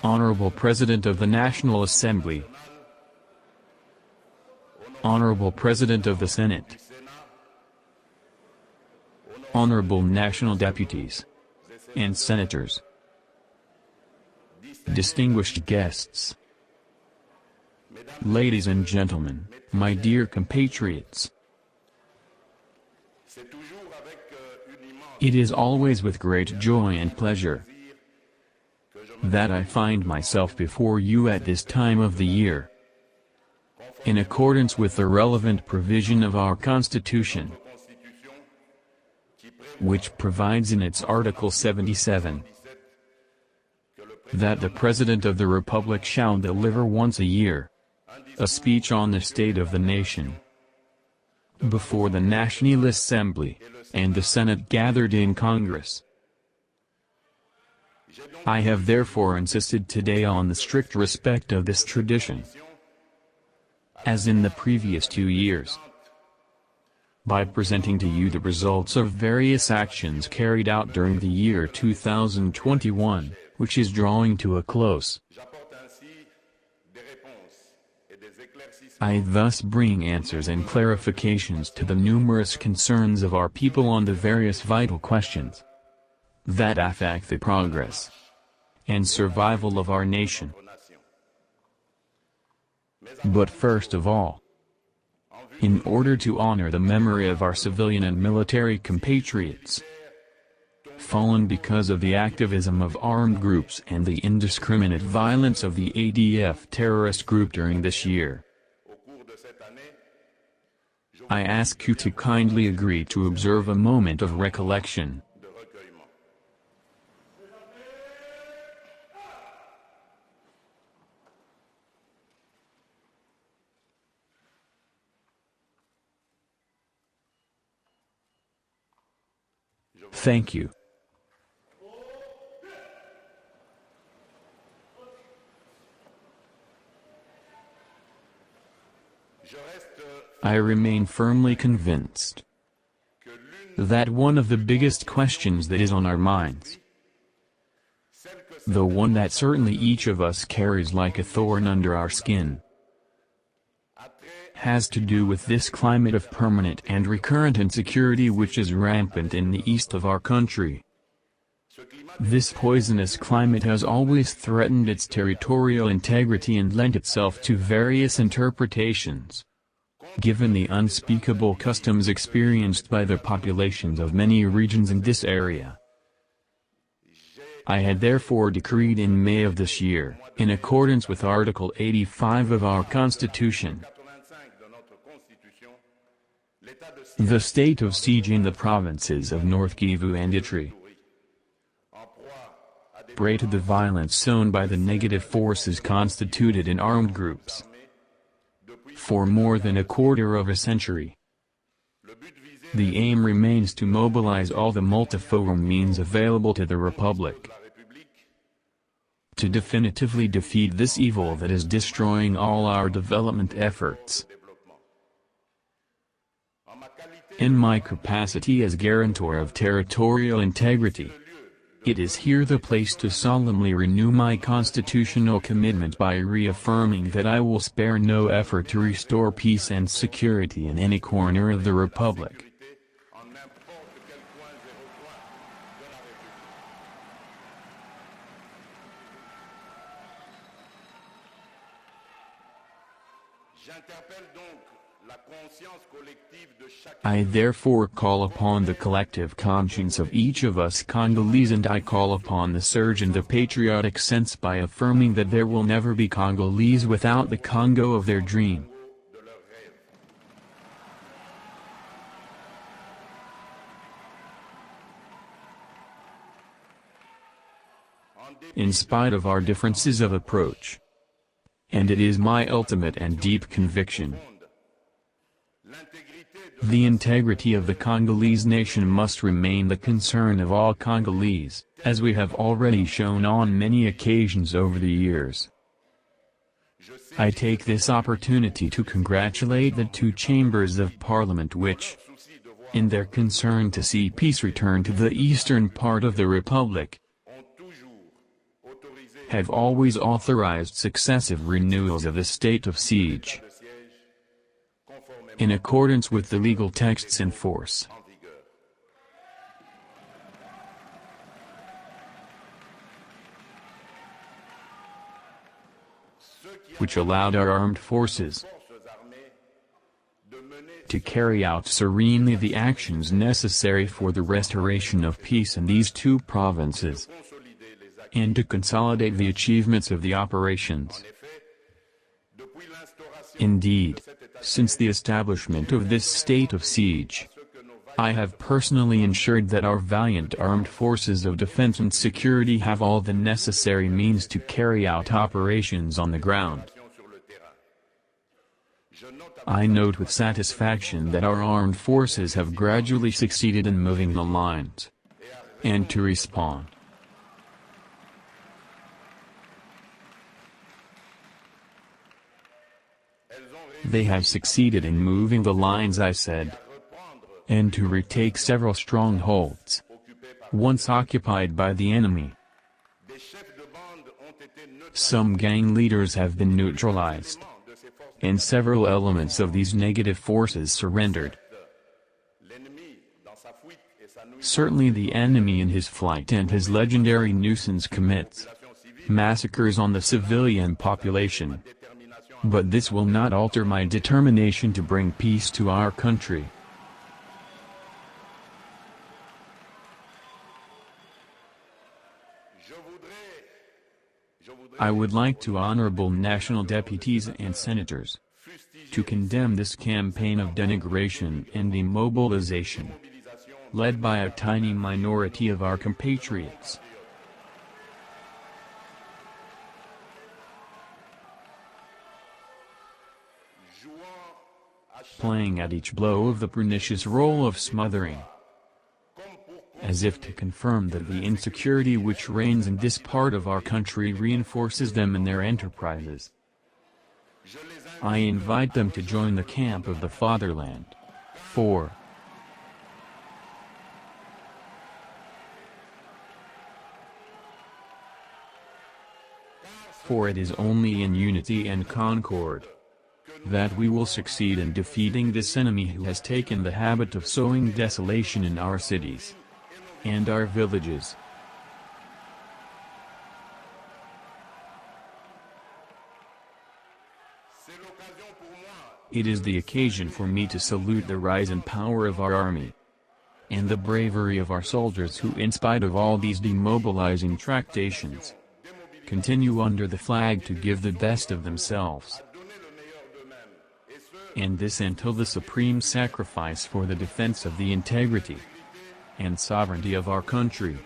Honorable President of the National Assembly, Honorable President of the Senate, Honorable National Deputies and Senators, distinguished guests, ladies and gentlemen, my dear compatriots. It is always with great joy and pleasure that I find myself before you at this time of the year. In accordance with the relevant provision of our Constitution, which provides in its Article 77 that the President of the Republic shall deliver once a year a speech on the state of the nation before the National Assembly and the Senate gathered in Congress. I have therefore insisted today on the strict respect of this tradition, as in the previous 2 years, by presenting to you the results of various actions carried out during the year 2021, which is drawing to a close. I thus bring answers and clarifications to the numerous concerns of our people on the various vital questions that affect the progress and survival of our nation. But first of all, in order to honor the memory of our civilian and military compatriots fallen because of the activism of armed groups and the indiscriminate violence of the ADF terrorist group during this year, I ask you to kindly agree to observe a moment of recollection. Thank you. I remain firmly convinced that one of the biggest questions that is on our minds, the one that certainly each of us carries like a thorn under our skin, has to do with this climate of permanent and recurrent insecurity which is rampant in the east of our country. This poisonous climate has always threatened its territorial integrity and lent itself to various interpretations, given the unspeakable customs experienced by the populations of many regions in this area. I had therefore decreed in May of this year, in accordance with Article 85 of our Constitution, the state of siege in the provinces of North Kivu and Ituri, prey to the violence sown by the negative forces constituted in armed groups for more than a quarter of a century. The aim remains to mobilize all the multiforum means available to the Republic to definitively defeat this evil that is destroying all our development efforts. In my capacity as guarantor of territorial integrity, it is here the place to solemnly renew my constitutional commitment by reaffirming that I will spare no effort to restore peace and security in any corner of the Republic. I therefore call upon the collective conscience of each of us Congolese, and I call upon the surge in the patriotic sense by affirming that there will never be Congolese without the Congo of their dream. In spite of our differences of approach, and it is my ultimate and deep conviction, the integrity of the Congolese nation must remain the concern of all Congolese, as we have already shown on many occasions over the years. I take this opportunity to congratulate the two chambers of Parliament which, in their concern to see peace return to the eastern part of the Republic, have always authorized successive renewals of the state of siege, in accordance with the legal texts in force, which allowed our armed forces to carry out serenely the actions necessary for the restoration of peace in these two provinces, and to consolidate the achievements of the operations. Indeed, since the establishment of this state of siege, I have personally ensured that our valiant armed forces of defense and security have all the necessary means to carry out operations on the ground. I note with satisfaction that our armed forces have gradually succeeded in moving the lines, and to respond. They have succeeded in moving the lines, I said, and to retake several strongholds, once occupied by the enemy. Some gang leaders have been neutralized, and several elements of these negative forces surrendered. Certainly the enemy in his flight and his legendary nuisance commits massacres on the civilian population. But this will not alter my determination to bring peace to our country. I would like to honorable national deputies and senators to condemn this campaign of denigration and demobilization, led by a tiny minority of our compatriots. Playing at each blow of the pernicious role of smothering, as if to confirm that the insecurity which reigns in this part of our country reinforces them in their enterprises. I invite them to join the camp of the fatherland. 4. For it is only in unity and concord that we will succeed in defeating this enemy who has taken the habit of sowing desolation in our cities and our villages. It is the occasion for me to salute the rise in power of our army, and the bravery of our soldiers who, in spite of all these demobilizing tractations, continue under the flag to give the best of themselves. And this until the supreme sacrifice for the defense of the integrity and sovereignty of our country.